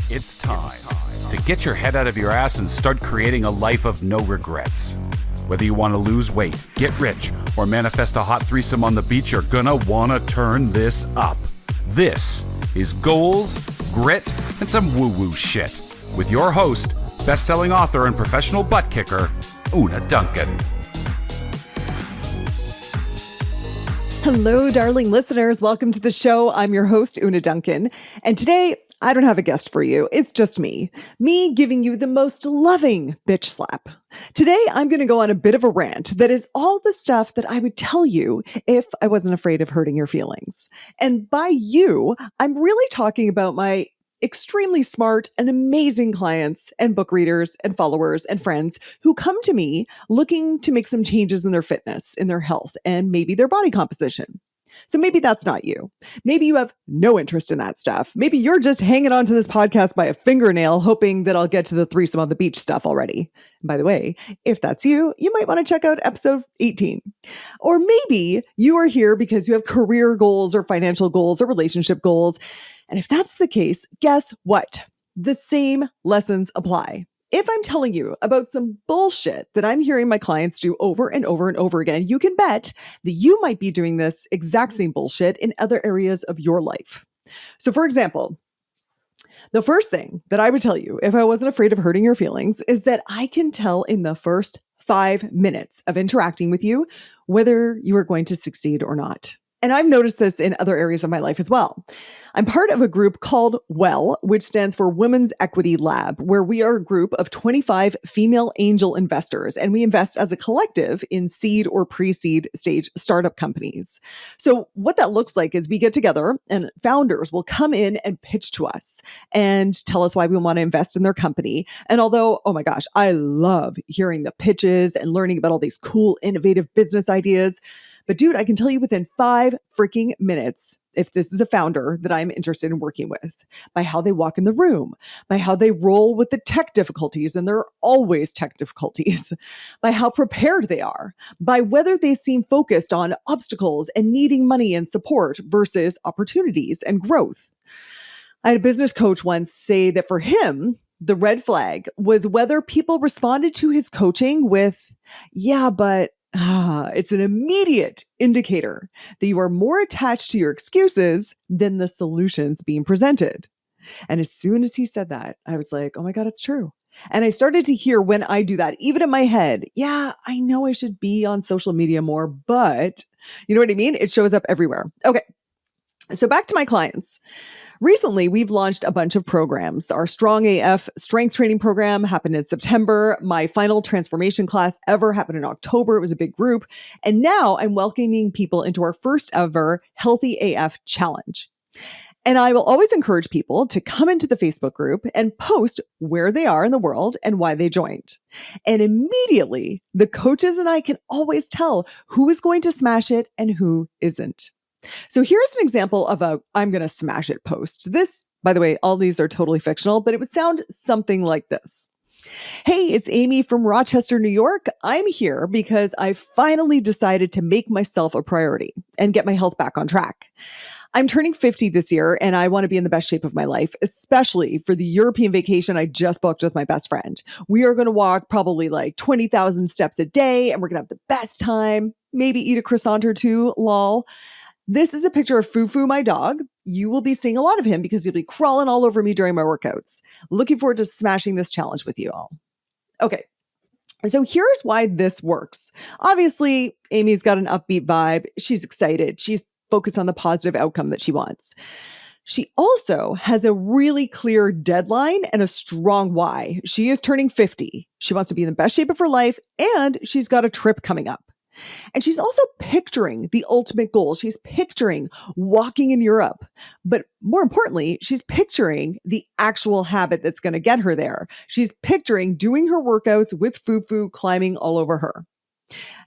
It's time to get your head out of your ass and start creating a life of no regrets. Whether you want to lose weight, get rich, or manifest a hot threesome on the beach, you're gonna want to turn this up. This is Goals, Grit, and some woo-woo shit with your host, best-selling author and professional butt kicker, Una Duncan. Hello, darling listeners. Welcome to the show. I'm your host, Una Duncan. And today, I don't have a guest for you. It's just me giving you the most loving bitch slap. Today, I'm going to go on a bit of a rant that is all the stuff that I would tell you if I wasn't afraid of hurting your feelings. And by you, I'm really talking about my extremely smart and amazing clients and book readers and followers and friends who come to me looking to make some changes in their fitness, in their health, and maybe their body composition. So maybe that's not you. Maybe you have no interest in that stuff. Maybe you're just hanging on to this podcast by a fingernail, hoping that I'll get to the threesome on the beach stuff already. And by the way, if that's you, you might want to check out episode 18. Or maybe you are here because you have career goals or financial goals or relationship goals. And if that's the case, guess what? The same lessons apply. If I'm telling you about some bullshit that I'm hearing my clients do over and over and over again, you can bet that you might be doing this exact same bullshit in other areas of your life. So for example, the first thing that I would tell you if I wasn't afraid of hurting your feelings is that I can tell in the first 5 minutes of interacting with you whether you are going to succeed or not. And I've noticed this in other areas of my life as well. I'm part of a group called WELL, which stands for Women's Equity Lab, where we are a group of 25 female angel investors, and we invest as a collective in seed or pre-seed stage startup companies. So what that looks like is we get together and founders will come in and pitch to us and tell us why we want to invest in their company. And although, oh my gosh, I love hearing the pitches and learning about all these cool, innovative business ideas, but dude, I can tell you within 5 freaking minutes if this is a founder that I'm interested in working with, by how they walk in the room, by how they roll with the tech difficulties, and there are always tech difficulties, by how prepared they are, by whether they seem focused on obstacles and needing money and support versus opportunities and growth. I had a business coach once say that for him, the red flag was whether people responded to his coaching with, yeah, but it's an immediate indicator that you are more attached to your excuses than the solutions being presented. And as soon as he said that, I was like, oh my God, it's true. And I started to hear when I do that, even in my head, yeah, I know I should be on social media more, but you know what I mean? It shows up everywhere. Okay. So back to my clients. Recently, we've launched a bunch of programs. Our Strong AF strength training program happened in September. My final transformation class ever happened in October. It was a big group. And now I'm welcoming people into our first ever Healthy AF challenge. And I will always encourage people to come into the Facebook group and post where they are in the world and why they joined. And immediately, the coaches and I can always tell who is going to smash it and who isn't. So here's an example of a I'm going to smash it post. This, by the way, all these are totally fictional, but it would sound something like this. Hey, it's Amy from Rochester, New York. I'm here because I finally decided to make myself a priority and get my health back on track. I'm turning 50 this year and I want to be in the best shape of my life, especially for the European vacation I just booked with my best friend. We are going to walk probably like 20,000 steps a day and we're going to have the best time, maybe eat a croissant or two, lol. This is a picture of Fufu, my dog. You will be seeing a lot of him because he'll be crawling all over me during my workouts. Looking forward to smashing this challenge with you all. Okay, so here's why this works. Obviously, Amy's got an upbeat vibe. She's excited. She's focused on the positive outcome that she wants. She also has a really clear deadline and a strong why. She is turning 50. She wants to be in the best shape of her life, and she's got a trip coming up. And she's also picturing the ultimate goal. She's picturing walking in Europe. But more importantly, she's picturing the actual habit that's going to get her there. She's picturing doing her workouts with Fufu climbing all over her.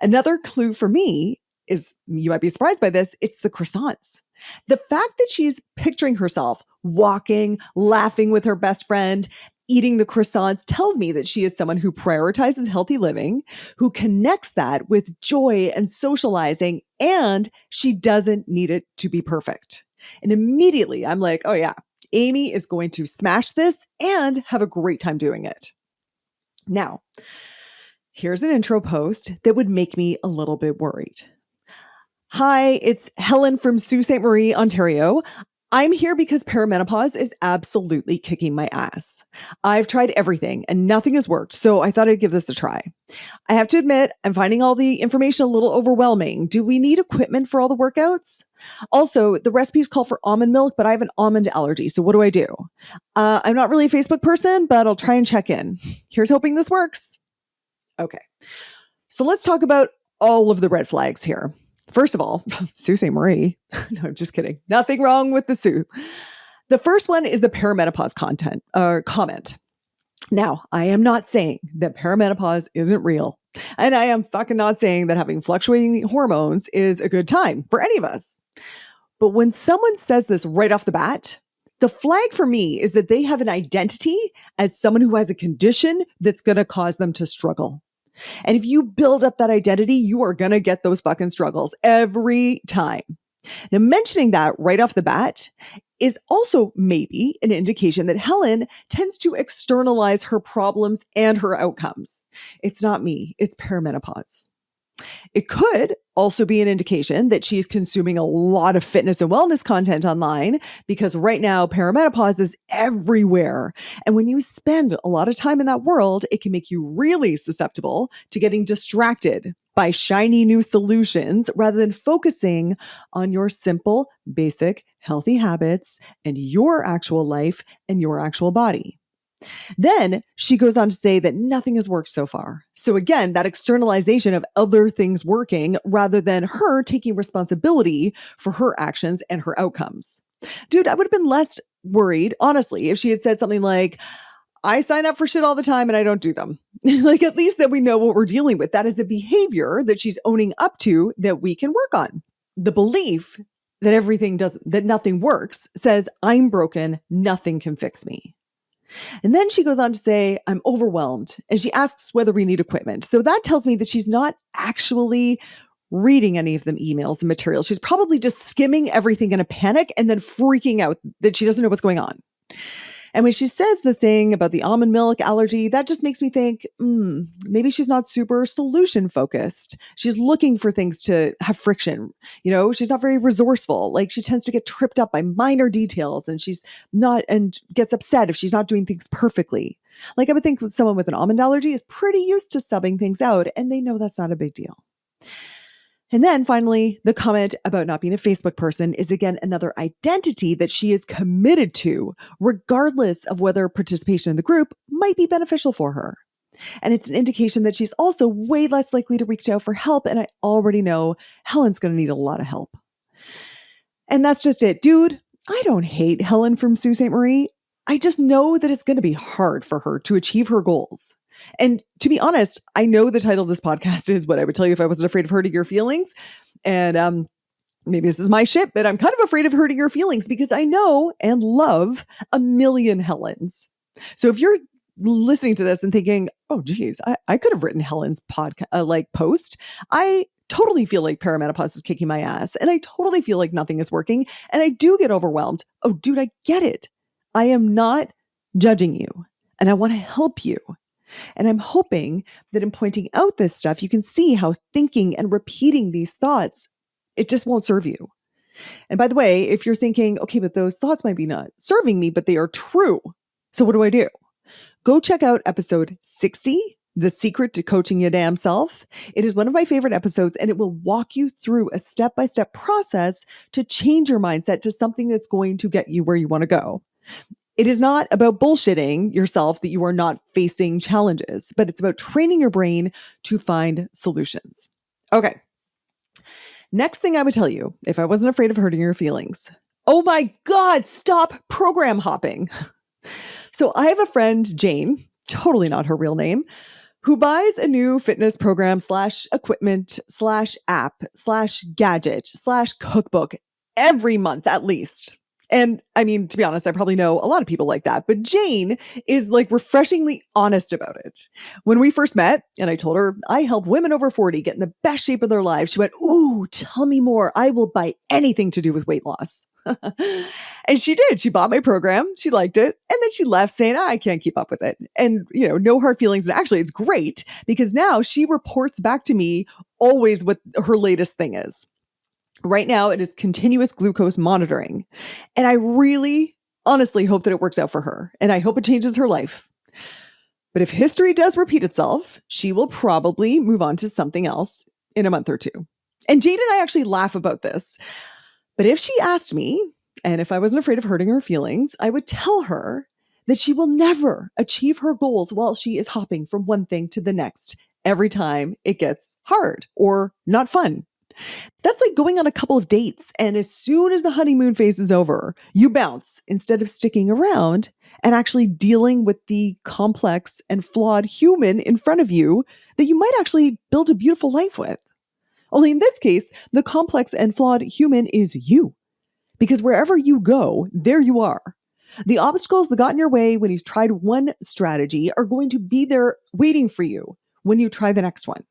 Another clue for me is, you might be surprised by this, it's the croissants. The fact that she's picturing herself walking, laughing with her best friend, eating the croissants tells me that she is someone who prioritizes healthy living, who connects that with joy and socializing, and she doesn't need it to be perfect. And immediately I'm like, oh yeah, Amy is going to smash this and have a great time doing it. Now, here's an intro post that would make me a little bit worried. Hi, it's Helen from Sault Ste. Marie, Ontario. I'm here because perimenopause is absolutely kicking my ass. I've tried everything and nothing has worked, so I thought I'd give this a try. I have to admit, I'm finding all the information a little overwhelming. Do we need equipment for all the workouts? Also, the recipes call for almond milk, but I have an almond allergy, so what do I do? I'm not really a Facebook person, but I'll try and check in. Here's hoping this works. Okay, so let's talk about all of the red flags here. First of all, Sault Ste. Marie. No, I'm just kidding. Nothing wrong with the Sioux. The first one is the perimenopause comment. Now, I am not saying that perimenopause isn't real. And I am fucking not saying that having fluctuating hormones is a good time for any of us. But when someone says this right off the bat, the flag for me is that they have an identity as someone who has a condition that's going to cause them to struggle. And if you build up that identity, you are going to get those fucking struggles every time. Now, mentioning that right off the bat is also maybe an indication that Helen tends to externalize her problems and her outcomes. It's not me, it's perimenopause. It could also be an indication that she's consuming a lot of fitness and wellness content online because right now perimenopause is everywhere. And when you spend a lot of time in that world, it can make you really susceptible to getting distracted by shiny new solutions rather than focusing on your simple, basic, healthy habits and your actual life and your actual body. Then she goes on to say that nothing has worked so far. So again, that externalization of other things working rather than her taking responsibility for her actions and her outcomes. Dude, I would have been less worried, honestly, if she had said something like, I sign up for shit all the time and I don't do them. Like, at least that we know what we're dealing with. That is a behavior that she's owning up to that we can work on. The belief that nothing works says, I'm broken, nothing can fix me. And then she goes on to say, I'm overwhelmed. And she asks whether we need equipment. So that tells me that she's not actually reading any of them emails and materials. She's probably just skimming everything in a panic and then freaking out that she doesn't know what's going on. And when she says the thing about the almond milk allergy, that just makes me think, maybe she's not super solution focused. She's looking for things to have friction. You know, she's not very resourceful. Like, she tends to get tripped up by minor details and gets upset if she's not doing things perfectly. Like, I would think someone with an almond allergy is pretty used to subbing things out and they know that's not a big deal. And then finally, the comment about not being a Facebook person is again another identity that she is committed to, regardless of whether participation in the group might be beneficial for her. And it's an indication that she's also way less likely to reach out for help. And I already know Helen's going to need a lot of help. And that's just it. Dude, I don't hate Helen from Sault Ste. Marie. I just know that it's going to be hard for her to achieve her goals. And to be honest, I know the title of this podcast is What I Would Tell You If I Wasn't Afraid of Hurting Your Feelings. And maybe this is my shit, but I'm kind of afraid of hurting your feelings because I know and love a million Helens. So if you're listening to this and thinking, oh, geez, I could have written Helen's podcast post. I totally feel like perimenopause is kicking my ass. And I totally feel like nothing is working. And I do get overwhelmed. Oh, dude, I get it. I am not judging you. And I want to help you. And I'm hoping that in pointing out this stuff, you can see how thinking and repeating these thoughts, it just won't serve you. And by the way, if you're thinking, okay, but those thoughts might be not serving me, but they are true. So what do I do? Go check out episode 60, The Secret to Coaching Your Damn Self. It is one of my favorite episodes, and it will walk you through a step-by-step process to change your mindset to something that's going to get you where you want to go. It is not about bullshitting yourself that you are not facing challenges, but it's about training your brain to find solutions. Okay. Next thing I would tell you, if I wasn't afraid of hurting your feelings. Oh my God, stop program hopping. So I have a friend, Jane, totally not her real name, who buys a new fitness program /equipment /app /gadget /cookbook every month at least. And I mean, to be honest, I probably know a lot of people like that, but Jane is like refreshingly honest about it. When we first met and I told her I help women over 40 get in the best shape of their lives, she went, "Ooh, tell me more. I will buy anything to do with weight loss." And she did. She bought my program. She liked it. And then she left saying, I can't keep up with it. And, no hard feelings. And actually, it's great because now she reports back to me always what her latest thing is. Right now, it is continuous glucose monitoring. And I really, honestly hope that it works out for her. And I hope it changes her life. But if history does repeat itself, she will probably move on to something else in a month or two. And Jade and I actually laugh about this. But if she asked me, and if I wasn't afraid of hurting her feelings, I would tell her that she will never achieve her goals while she is hopping from one thing to the next every time it gets hard or not fun. That's like going on a couple of dates, and as soon as the honeymoon phase is over, you bounce instead of sticking around and actually dealing with the complex and flawed human in front of you that you might actually build a beautiful life with. Only in this case, the complex and flawed human is you. Because wherever you go, there you are. The obstacles that got in your way when you tried one strategy are going to be there waiting for you when you try the next one.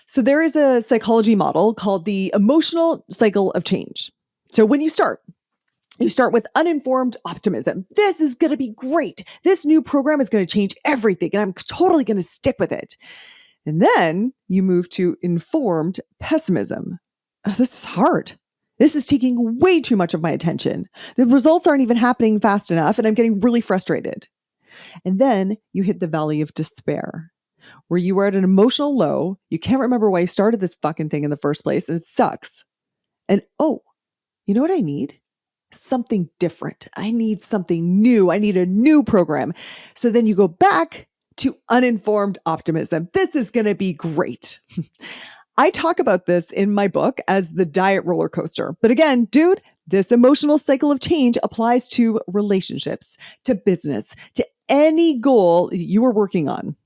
So there is a psychology model called the emotional cycle of change. So when you start with uninformed optimism. This is going to be great. This new program is going to change everything, and I'm totally going to stick with it. And then you move to informed pessimism. Oh, this is hard. This is taking way too much of my attention. The results aren't even happening fast enough, and I'm getting really frustrated. And then you hit the valley of despair, where you are at an emotional low. You can't remember why you started this fucking thing in the first place, and it sucks. And you know what I need? Something different. I need something new. I need a new program. So then you go back to uninformed optimism. This is going to be great. I talk about this in my book as the diet roller coaster. But again, dude, this emotional cycle of change applies to relationships, to business, to any goal you are working on.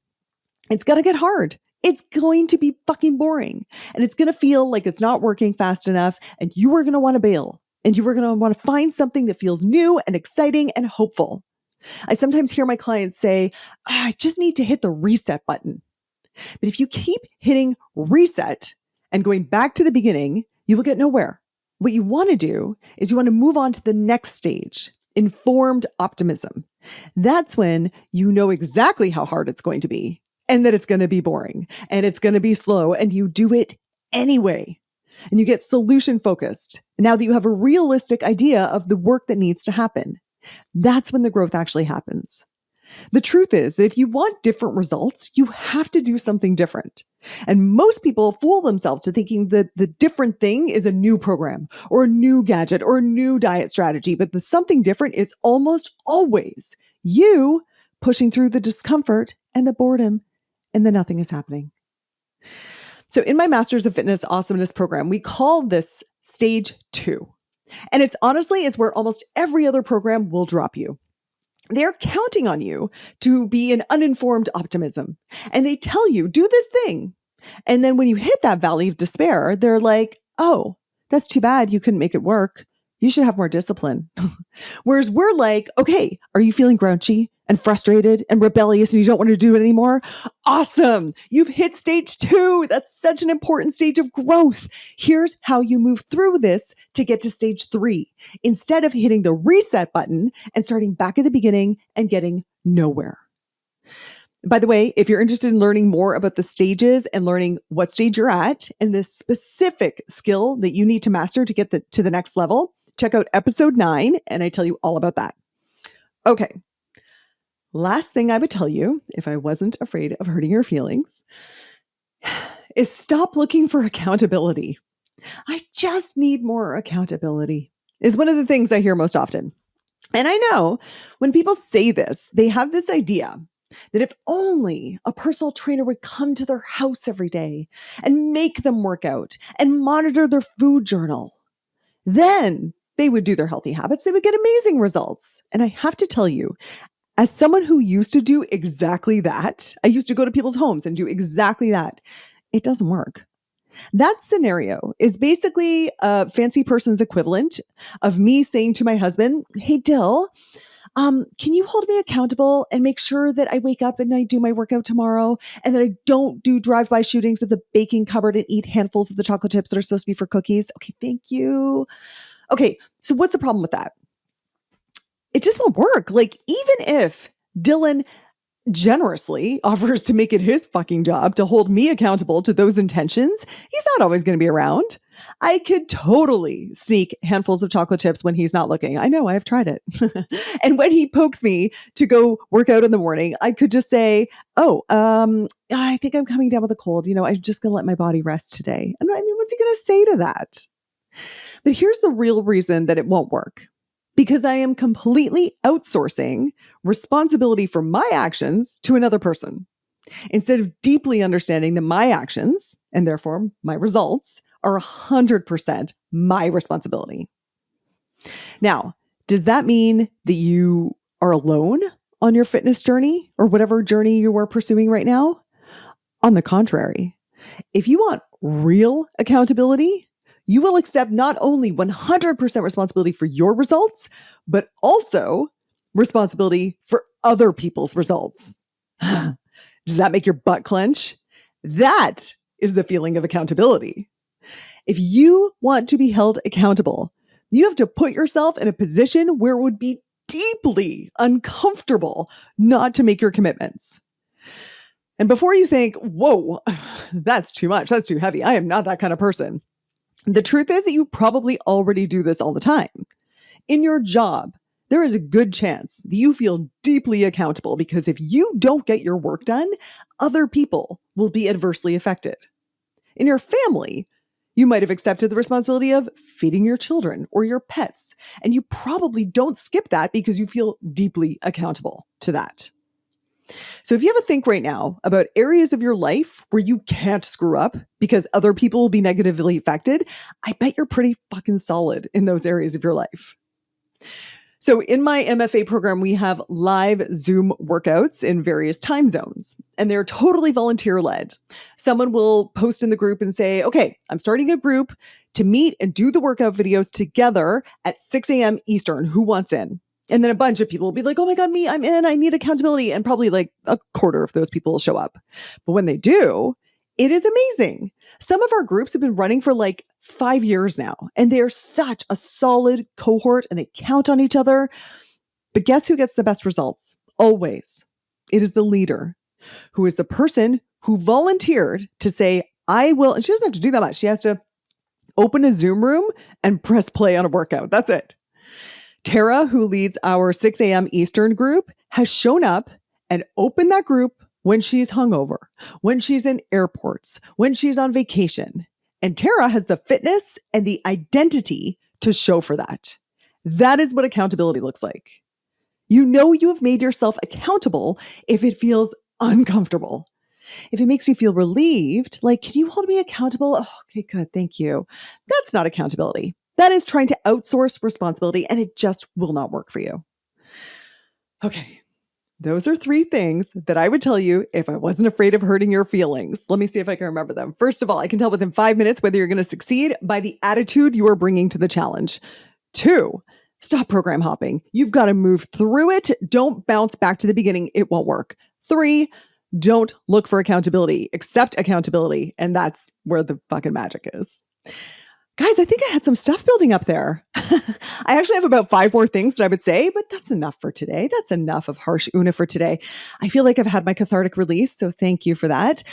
It's going to get hard. It's going to be fucking boring. And it's going to feel like it's not working fast enough. And you are going to want to bail. And you are going to want to find something that feels new and exciting and hopeful. I sometimes hear my clients say, I just need to hit the reset button. But if you keep hitting reset and going back to the beginning, you will get nowhere. What you want to do is you want to move on to the next stage, informed optimism. That's when you know exactly how hard it's going to be and that it's going to be boring and it's going to be slow, and you do it anyway. And you get solution focused. Now that you have a realistic idea of the work that needs to happen, that's when the growth actually happens. The truth is that if you want different results, you have to do something different. And most people fool themselves to thinking that the different thing is a new program or a new gadget or a new diet strategy. But the something different is almost always you pushing through the discomfort and the boredom, and then nothing is happening. So in my Masters of Fitness Awesomeness program, we call this stage 2. And it's where almost every other program will drop you. They're counting on you to be an uninformed optimism. And they tell you, do this thing. And then when you hit that valley of despair, they're like, oh, that's too bad you couldn't make it work. You should have more discipline. Whereas we're like, okay, are you feeling grouchy and frustrated and rebellious and you don't want to do it anymore? Awesome. You've hit stage 2. That's such an important stage of growth. Here's how you move through this to get to stage 3, instead of hitting the reset button and starting back at the beginning and getting nowhere. By the way, if you're interested in learning more about the stages and learning what stage you're at and the specific skill that you need to master to get to the next level, check out episode 9, and I tell you all about that. Okay. Last thing I would tell you, if I wasn't afraid of hurting your feelings, is stop looking for accountability. I just need more accountability is one of the things I hear most often. And I know when people say this, they have this idea that if only a personal trainer would come to their house every day and make them work out and monitor their food journal, then they would do their healthy habits. They would get amazing results. And I have to tell you, as someone who used to do exactly that, I used to go to people's homes and do exactly that. It doesn't work. That scenario is basically a fancy person's equivalent of me saying to my husband, "Hey, Dill, can you hold me accountable and make sure that I wake up and I do my workout tomorrow and that I don't do drive-by shootings of the baking cupboard and eat handfuls of the chocolate chips that are supposed to be for cookies? Okay, thank you." Okay, so what's the problem with that? It just won't work. Like, even if Dylan generously offers to make it his fucking job to hold me accountable to those intentions, he's not always going to be around. I could totally sneak handfuls of chocolate chips when he's not looking. I know, I have tried it. And when he pokes me to go work out in the morning, I could just say, "Oh, I think I'm coming down with a cold. I'm just going to let my body rest today." And I mean, what's he going to say to that? But here's the real reason that it won't work. Because I am completely outsourcing responsibility for my actions to another person, instead of deeply understanding that my actions, and therefore my results, are 100% my responsibility. Now, does that mean that you are alone on your fitness journey or whatever journey you are pursuing right now? On the contrary, if you want real accountability, you will accept not only 100% responsibility for your results, but also responsibility for other people's results. Does that make your butt clench? That is the feeling of accountability. If you want to be held accountable, you have to put yourself in a position where it would be deeply uncomfortable not to make your commitments. And before you think, "Whoa, that's too much, that's too heavy, I am not that kind of person," the truth is that you probably already do this all the time. In your job, there is a good chance that you feel deeply accountable because if you don't get your work done, other people will be adversely affected. In your family, you might have accepted the responsibility of feeding your children or your pets, and you probably don't skip that because you feel deeply accountable to that. So if you have a think right now about areas of your life where you can't screw up because other people will be negatively affected, I bet you're pretty fucking solid in those areas of your life. So in my MFA program, we have live Zoom workouts in various time zones, and they're totally volunteer led. Someone will post in the group and say, "Okay, I'm starting a group to meet and do the workout videos together at 6 a.m. Eastern. Who wants in?" And then a bunch of people will be like, "Oh my God, me, I'm in, I need accountability." And probably like a quarter of those people will show up. But when they do, it is amazing. Some of our groups have been running for like 5 years now, and they're such a solid cohort and they count on each other. But guess who gets the best results? Always. It is the leader, who is the person who volunteered to say, "I will," and she doesn't have to do that much. She has to open a Zoom room and press play on a workout. That's it. Tara, who leads our 6 a.m. Eastern group, has shown up and opened that group when she's hungover, when she's in airports, when she's on vacation. And Tara has the fitness and the identity to show for that. That is what accountability looks like. You know you have made yourself accountable if it feels uncomfortable. If it makes you feel relieved, like, "Can you hold me accountable?" "Oh, okay, good, thank you." That's not accountability. That is trying to outsource responsibility, and it just will not work for you. Okay, those are 3 things that I would tell you if I wasn't afraid of hurting your feelings. Let me see if I can remember them. First of all, I can tell within 5 minutes whether you're going to succeed by the attitude you are bringing to the challenge. 2, stop program hopping. You've got to move through it. Don't bounce back to the beginning. It won't work. 3, don't look for accountability. Accept accountability. And that's where the fucking magic is. Guys, I think I had some stuff building up there. I actually have about 5 more things that I would say, but that's enough for today. That's enough of harsh Una for today. I feel like I've had my cathartic release, so thank you for that.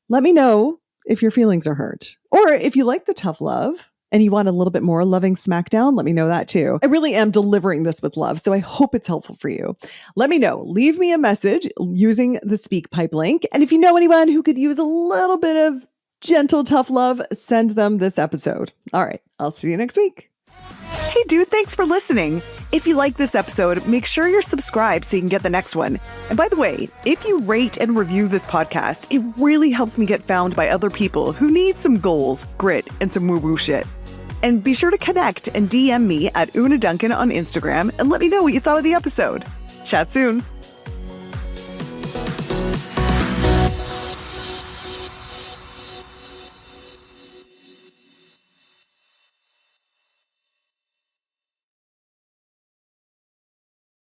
Let me know if your feelings are hurt, or if you like the tough love and you want a little bit more loving smackdown, let me know that too. I really am delivering this with love, so I hope it's helpful for you. Let me know. Leave me a message using the SpeakPipe link. And if you know anyone who could use a little bit of gentle, tough love, send them this episode. All right, I'll see you next week. Hey dude, thanks for listening. If you like this episode, make sure you're subscribed so you can get the next one. And by the way, if you rate and review this podcast, it really helps me get found by other people who need some goals, grit, and some woo-woo shit. And be sure to connect and DM me at Una Duncan on Instagram and let me know what you thought of the episode. Chat soon.